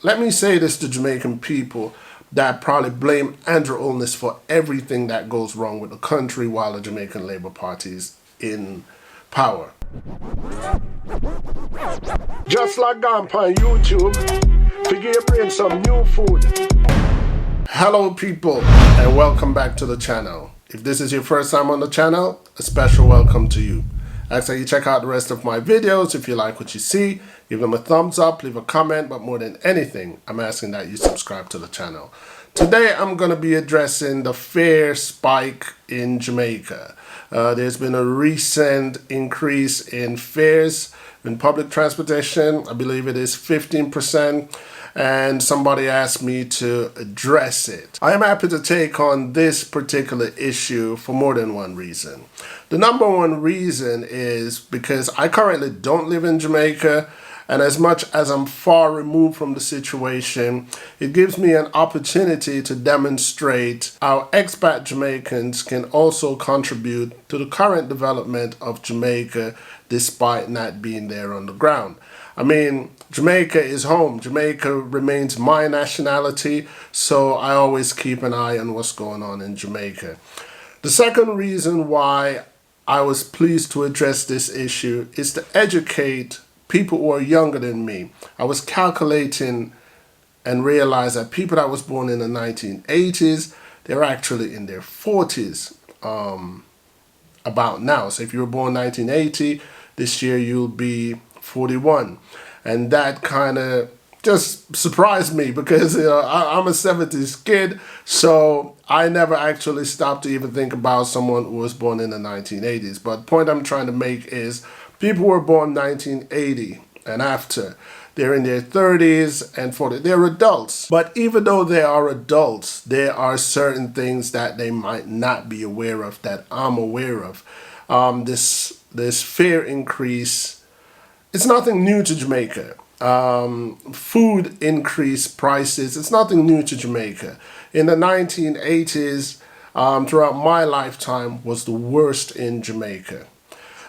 Let me say this to Jamaican people that probably blame Andrew Holness for everything that goes wrong with the country while the Jamaican Labour Party is in power. Just like gone on YouTube, to give your brain some new food. Hello people, and welcome back to the channel. If this is your first time on the channel, a special welcome to you. Ask that you check out the rest of my videos. If you like what you see, give them a thumbs up, leave a comment, but more than anything, I'm asking that you subscribe to the channel. Today, I'm going to be addressing the fare spike in Jamaica. There's been a recent increase in fares in public transportation. I believe it is 15%. And somebody asked me to address it. I am happy to take on this particular issue for more than one reason. The number one reason is because I currently don't live in Jamaica, and as much as I'm far removed from the situation, it gives me an opportunity to demonstrate how expat Jamaicans can also contribute to the current development of Jamaica despite not being there on the ground. I mean, Jamaica is home. Jamaica remains my nationality, so I always keep an eye on what's going on in Jamaica. The second reason why I was pleased to address this issue is to educate people who are younger than me. I was calculating and realized that people that was born in the 1980s, they're actually in their 40s about now. So if you were born 1980, this year you'll be 41. And that kind of just surprised me because I'm a 70s kid, so I never actually stopped to even think about someone who was born in the 1980s. But the point I'm trying to make is people who were born 1980 and after, they're in their 30s and 40s. They're adults. But even though they are adults, there are certain things that they might not be aware of that I'm aware of. This fare increase, it's nothing new to Jamaica. Food increase prices, it's nothing new to Jamaica. In the 1980s, throughout my lifetime, was the worst in Jamaica.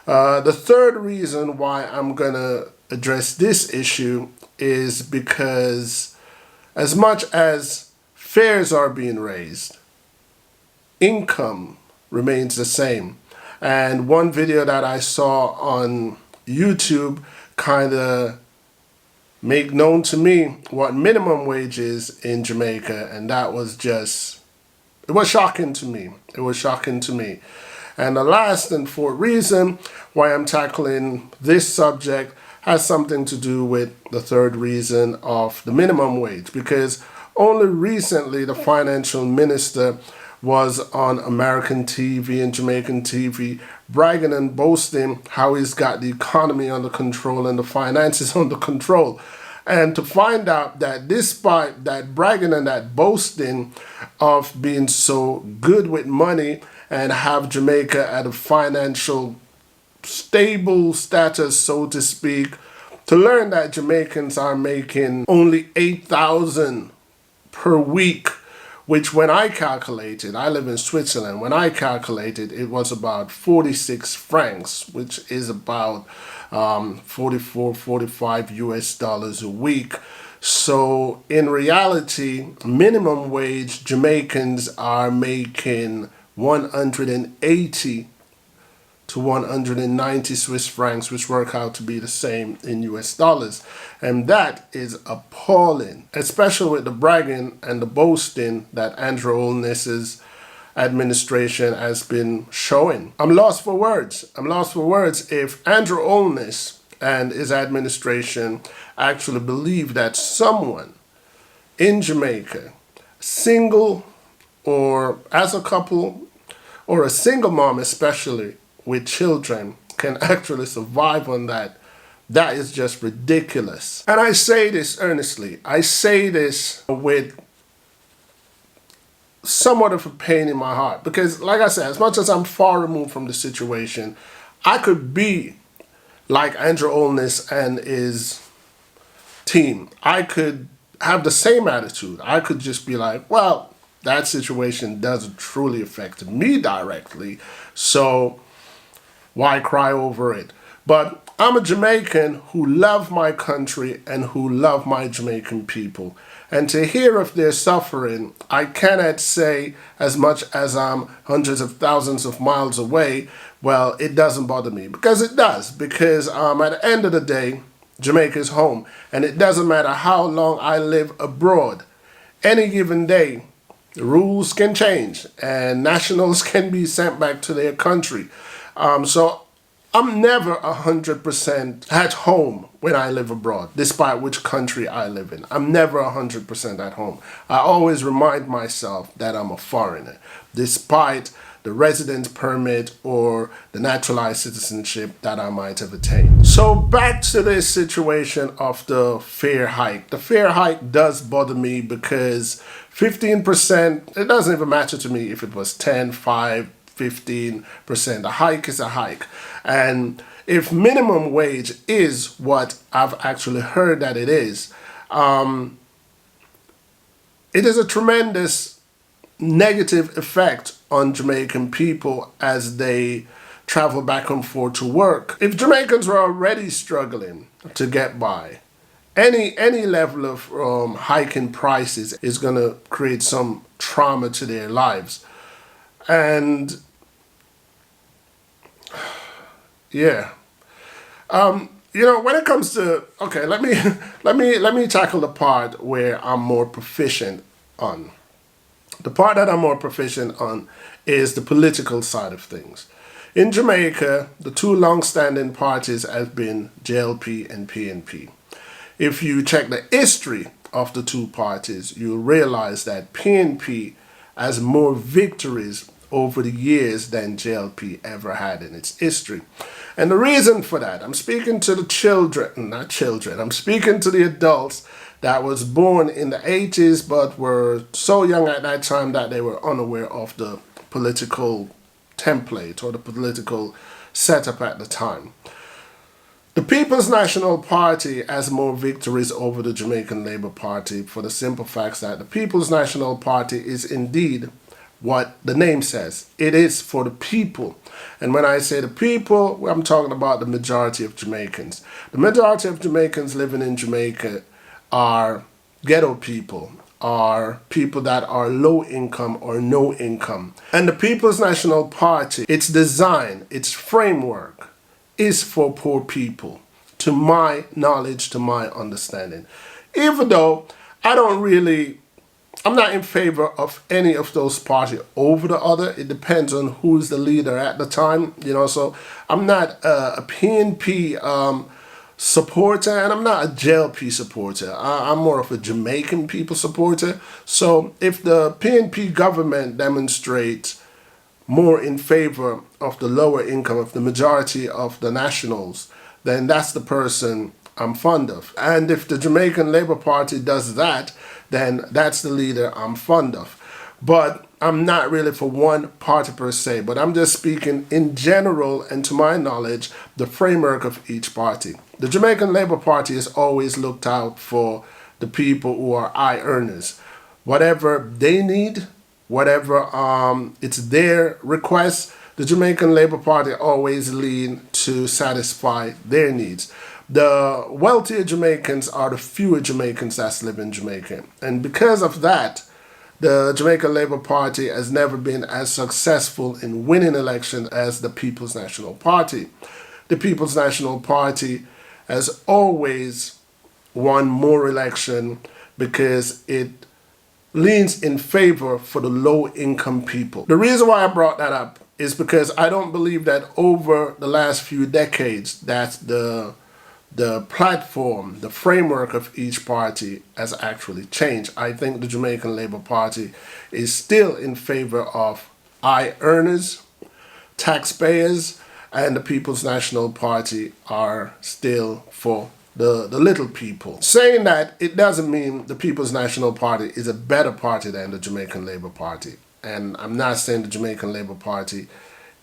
The third reason why I'm going to address this issue is because as much as fares are being raised, income remains the same. And one video that I saw on YouTube kind of make known to me what minimum wage is in Jamaica, and that was just, it was shocking to me. It was shocking to me. And the last and fourth reason why I'm tackling this subject has something to do with the third reason of the minimum wage, because only recently the financial minister was on American TV and Jamaican TV bragging and boasting how he's got the economy under control and the finances under control. And to find out that despite that bragging and that boasting of being so good with money and have Jamaica at a financial stable status, so to speak, to learn that Jamaicans are making only $8,000 per week, which when I calculated, I live in Switzerland, when I calculated it was about 46 francs, which is about 44, 45 US dollars a week. So in reality, minimum wage Jamaicans are making 180 to 190 Swiss francs, which work out to be the same in US dollars. And that is appalling, especially with the bragging and the boasting that Andrew Holness's administration has been showing. I'm lost for words. I'm lost for words. If Andrew Holness and his administration actually believe that someone in Jamaica, single or as a couple, or a single mom especially, with children can actually survive on that, that is just ridiculous. And I say this earnestly. I say this with somewhat of a pain in my heart because, like I said, as much as I'm far removed from the situation, I could be like Andrew Holness and his team. I could have the same attitude. I could just be like, well, that situation doesn't truly affect me directly, so why cry over it? But I'm a Jamaican who love my country and who love my Jamaican people. And to hear of their suffering, I cannot say as much as I'm hundreds of thousands of miles away, well, it doesn't bother me. Because it does. Because at the end of the day, Jamaica is home. And it doesn't matter how long I live abroad. Any given day, the rules can change and nationals can be sent back to their country. So I'm never 100% at home when I live abroad, despite which country I live in. I'm never 100% at home. I always remind myself that I'm a foreigner, despite the residence permit or the naturalized citizenship that I might have attained. So back to this situation of the fare hike. The fare hike does bother me because 15%, it doesn't even matter to me if it was 10, 5, 15%. A hike is a hike. And if minimum wage is what I've actually heard that it is a tremendous negative effect on Jamaican people as they travel back and forth to work. If Jamaicans were already struggling to get by, any level of hiking prices is going to create some trauma to their lives. And yeah, when it comes to, okay, let me tackle the part where I'm more proficient on. The part that I'm more proficient on is the political side of things. In Jamaica, the two long-standing parties have been JLP and PNP. If you check the history of the two parties, you'll realize that PNP has more victories over the years than JLP ever had in its history. And the reason for that, I'm speaking to the I'm speaking to the adults that was born in the 80s but were so young at that time that they were unaware of the political template or the political setup at the time. The People's National Party has more victories over the Jamaican Labour Party for the simple fact that the People's National Party is indeed what the name says. It is for the people. And when I say the people, I'm talking about the majority of Jamaicans. The majority of Jamaicans living in Jamaica are ghetto people, are people that are low income or no income. And the People's National Party, its design, its framework is for poor people, to my knowledge, to my understanding. Even though I'm not in favor of any of those parties over the other. It depends on who's the leader at the time, so I'm not a PNP supporter, and I'm not a JLP supporter. I'm more of a Jamaican people supporter. So if the PNP government demonstrates more in favor of the lower income of the majority of the nationals, then that's the person I'm fond of. And if the Jamaican Labour Party does that, then that's the leader I'm fond of. But I'm not really for one party per se, but I'm just speaking in general and to my knowledge, the framework of each party. The Jamaican Labour Party has always looked out for the people who are high earners. Whatever they need, whatever it's their request, the Jamaican Labour Party always lean to satisfy their needs. The wealthier Jamaicans are the fewer Jamaicans that live in Jamaica. And because of that, the Jamaican Labour Party has never been as successful in winning elections as the People's National Party. The People's National Party has always won more election because it leans in favor for the low-income people. The reason why I brought that up is because I don't believe that over the last few decades that the platform, the framework of each party has actually changed. I think the Jamaican Labour Party is still in favor of high earners, taxpayers, and the People's National Party are still for the little people. Saying that, it doesn't mean the People's National Party is a better party than the Jamaican Labour Party. And I'm not saying the Jamaican Labour Party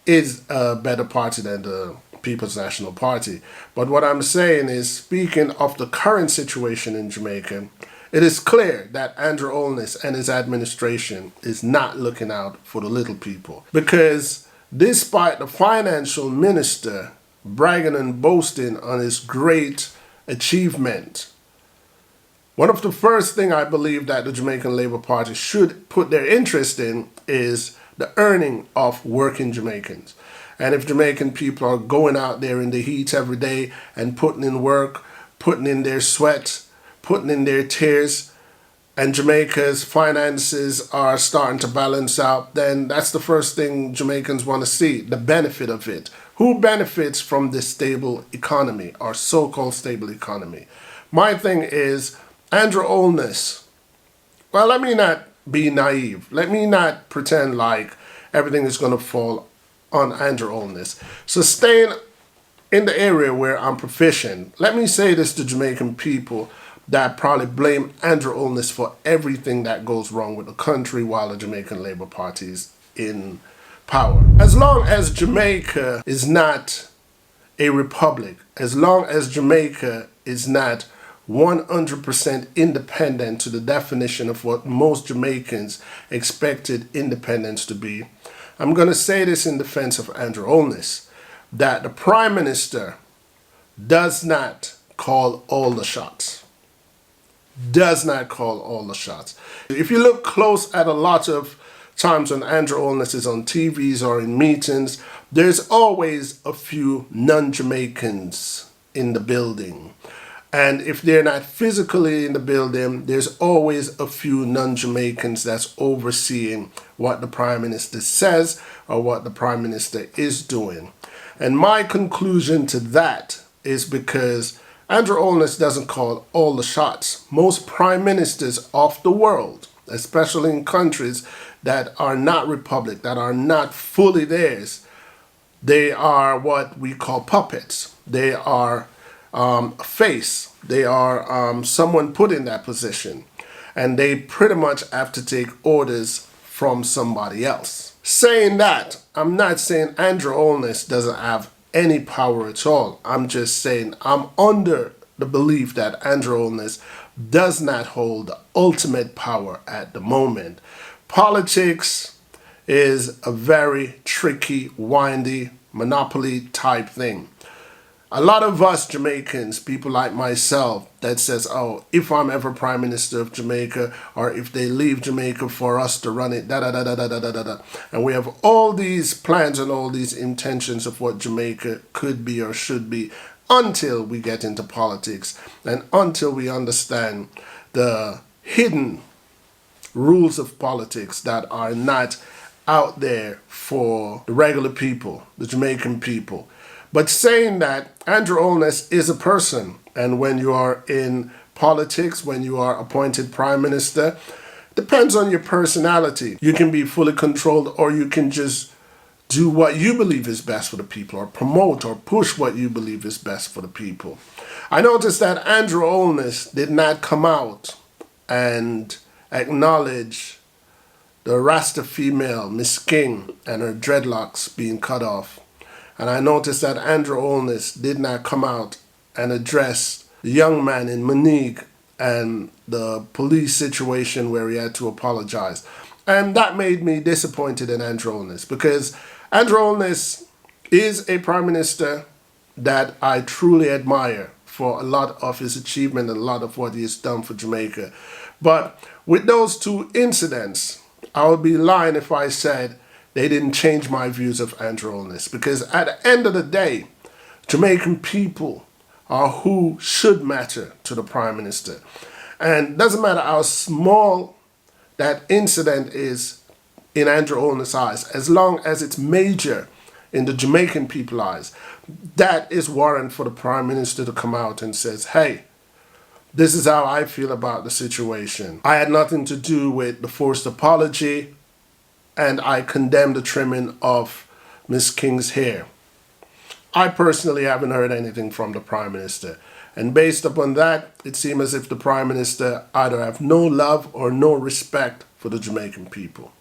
is a better party than the People's National Party. But what I'm saying is, speaking of the current situation in Jamaica, it is clear that Andrew Holness and his administration is not looking out for the little people. Because despite the financial minister bragging and boasting on his great achievement. One of the first thing I believe that the Jamaican Labour Party should put their interest in is the earning of working Jamaicans. And if Jamaican people are going out there in the heat every day and putting in work, putting in their sweat, putting in their tears, and Jamaica's finances are starting to balance out, then that's the first thing Jamaicans want to see, the benefit of it. Who benefits from this stable economy, or so-called stable economy? My thing is, Andrew Holness, well, let me not be naive. Let me not pretend like everything is going to fall on Andrew Holness. So staying in the area where I'm proficient, let me say this to Jamaican people that probably blame Andrew Holness for everything that goes wrong with the country while the Jamaican Labour Party is in power. As long as Jamaica is not a republic, as long as Jamaica is not 100% independent to the definition of what most Jamaicans expected independence to be, I'm going to say this in defense of Andrew Holness, that the Prime Minister does not call all the shots. Does not call all the shots. If you look close at a lot of times when Andrew Holness is on TVs or in meetings, there's always a few non-Jamaicans in the building. And if they're not physically in the building, there's always a few non-Jamaicans that's overseeing what the Prime Minister says or what the Prime Minister is doing. And my conclusion to that is because Andrew Holness doesn't call all the shots. Most prime ministers of the world, especially in countries that are not republic, that are not fully theirs, they are what we call puppets. They are a face. They are someone put in that position. And they pretty much have to take orders from somebody else. Saying that, I'm not saying Andrew Holness doesn't have any power at all. I'm just saying I'm under the belief that Andrew Holness does not hold the ultimate power at the moment. Politics is a very tricky, windy, monopoly type thing. A lot of us Jamaicans, people like myself, that says, oh, if I'm ever Prime Minister of Jamaica, or if they leave Jamaica for us to run it, da-da-da-da-da-da-da-da. And we have all these plans and all these intentions of what Jamaica could be or should be until we get into politics and until we understand the hidden rules of politics that are not out there for the regular people, the Jamaican people. But saying that, Andrew Holness is a person, and when you are in politics, when you are appointed Prime Minister, depends on your personality. You can be fully controlled, or you can just do what you believe is best for the people, or promote or push what you believe is best for the people. I noticed that Andrew Holness did not come out and acknowledge the Rasta female, Miss King, and her dreadlocks being cut off. And I noticed that Andrew Holness did not come out and address the young man in Monique and the police situation where he had to apologize. And that made me disappointed in Andrew Holness, because Andrew Holness is a Prime Minister that I truly admire for a lot of his achievement and a lot of what he has done for Jamaica. But with those two incidents, I would be lying if I said they didn't change my views of Andrew Holness, because at the end of the day, Jamaican people are who should matter to the Prime Minister. And it doesn't matter how small that incident is in Andrew Holness' eyes, as long as it's major in the Jamaican people's eyes, that is warrant for the Prime Minister to come out and says, hey, this is how I feel about the situation. I had nothing to do with the forced apology, and I condemn the trimming of Miss King's hair. I personally haven't heard anything from the Prime Minister. And based upon that, it seems as if the Prime Minister either have no love or no respect for the Jamaican people.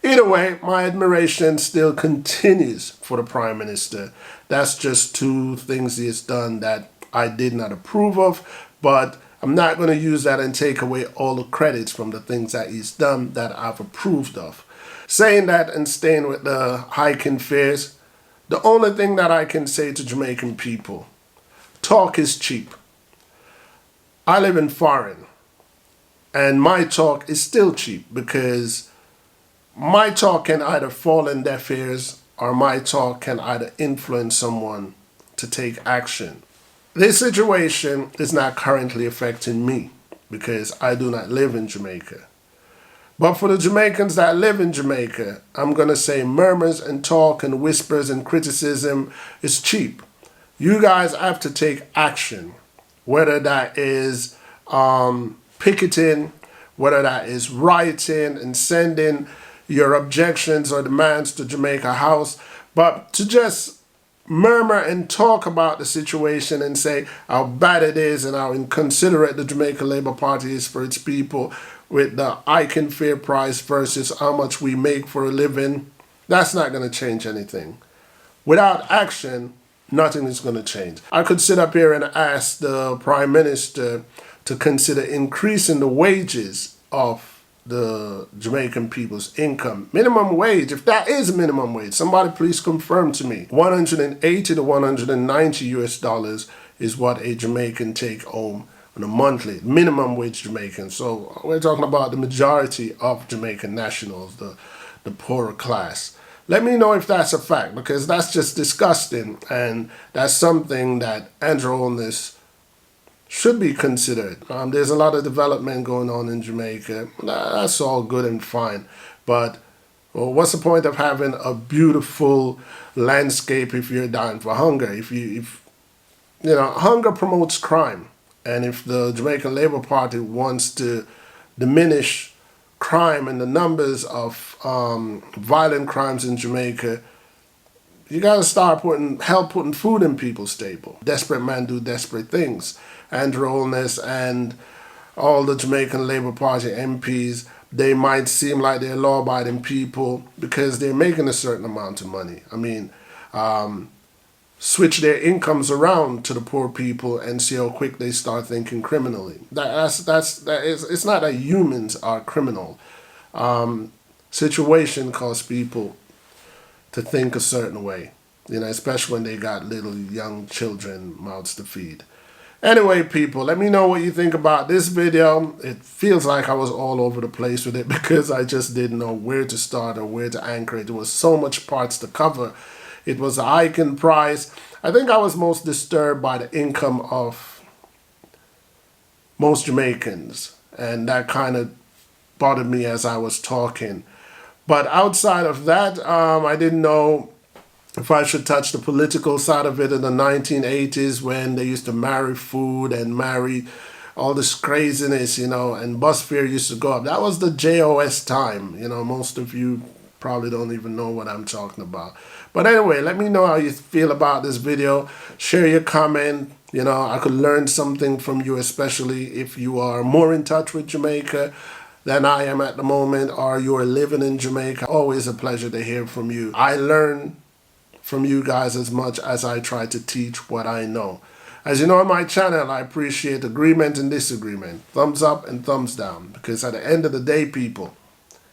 Either way, my admiration still continues for the Prime Minister. That's just two things he has done that I did not approve of, but I'm not going to use that and take away all the credits from the things that he's done that I've approved of. Saying that and staying with the hiking fares, The only thing that I can say to Jamaican people, talk is cheap. I live in foreign, and my talk is still cheap because my talk can either fall in deaf ears or my talk can either influence someone to take action. This situation is not currently affecting me because I do not live in Jamaica. But for the Jamaicans that live in Jamaica, I'm going to say murmurs and talk and whispers and criticism is cheap. You guys have to take action, whether that is picketing, whether that is writing and sending your objections or demands to Jamaica House, but to just murmur and talk about the situation and say how bad it is and how inconsiderate the Jamaican Labour Party is for its people with the icon fair price versus how much we make for a living, that's not going to change anything. Without action, nothing is going to change. I could sit up here and ask the Prime Minister to consider increasing the wages of the Jamaican people's income. Minimum wage, if that is minimum wage, somebody please confirm to me. 180 to 190 US dollars is what a Jamaican take home on a monthly, minimum wage Jamaican. So we're talking about the majority of Jamaican nationals, the poorer class. Let me know if that's a fact, because that's just disgusting, and that's something that Andrew Holness should be considered. There's a lot of development going on in Jamaica. That's all good and fine, but well, what's the point of having a beautiful landscape if you're dying for hunger? If you know, hunger promotes crime, and if the Jamaican Labour Party wants to diminish crime and the numbers of violent crimes in Jamaica, you gotta start help putting food in people's table. Desperate men do desperate things. Andrew Holness and all the Jamaican Labour Party MPs, they might seem like they're law-abiding people because they're making a certain amount of money. I mean, switch their incomes around to the poor people and see how quick they start thinking criminally. It's not that humans are criminal. Situation causes people to think a certain way, you know, especially when they got little young children, mouths to feed. Anyway, people, let me know what you think about this video. It feels like I was all over the place with it because I just didn't know where to start or where to anchor it. There was so much parts to cover. It was a hike in price. I think I was most disturbed by the income of most Jamaicans, and that kind of bothered me as I was talking. But outside of that, I didn't know if I should touch the political side of it in the 1980s when they used to marry food and marry all this craziness, you know, and bus fare used to go up. That was the JOS time. You know, most of you probably don't even know what I'm talking about. But anyway, let me know how you feel about this video. Share your comment. You know, I could learn something from you, especially if you are more in touch with Jamaica than I am at the moment, or you are living in Jamaica. Always a pleasure to hear from you. I learn from you guys as much as I try to teach what I know. As you know, on my channel, I appreciate agreement and disagreement, thumbs up and thumbs down, because at the end of the day, people,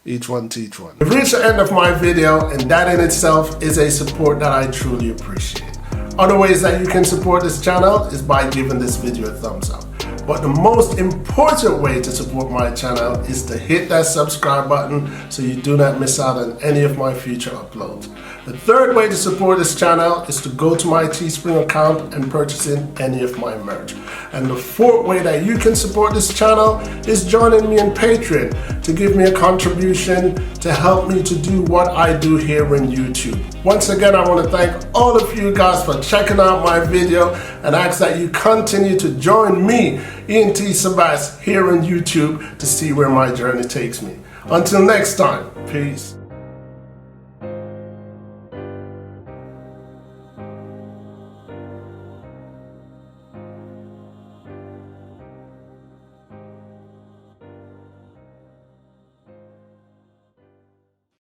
each one teach one. We've reached the end of my video, and that in itself is a support that I truly appreciate. Other ways that you can support this channel is by giving this video a thumbs up. But the most important way to support my channel is to hit that subscribe button so you do not miss out on any of my future uploads. The third way to support this channel is to go to my Teespring account and purchase in any of my merch. And the fourth way that you can support this channel is joining me on Patreon to give me a contribution to help me to do what I do here on YouTube. Once again, I want to thank all of you guys for checking out my video and ask that you continue to join me, Ian T. Sabas, here on YouTube to see where my journey takes me. Until next time, peace.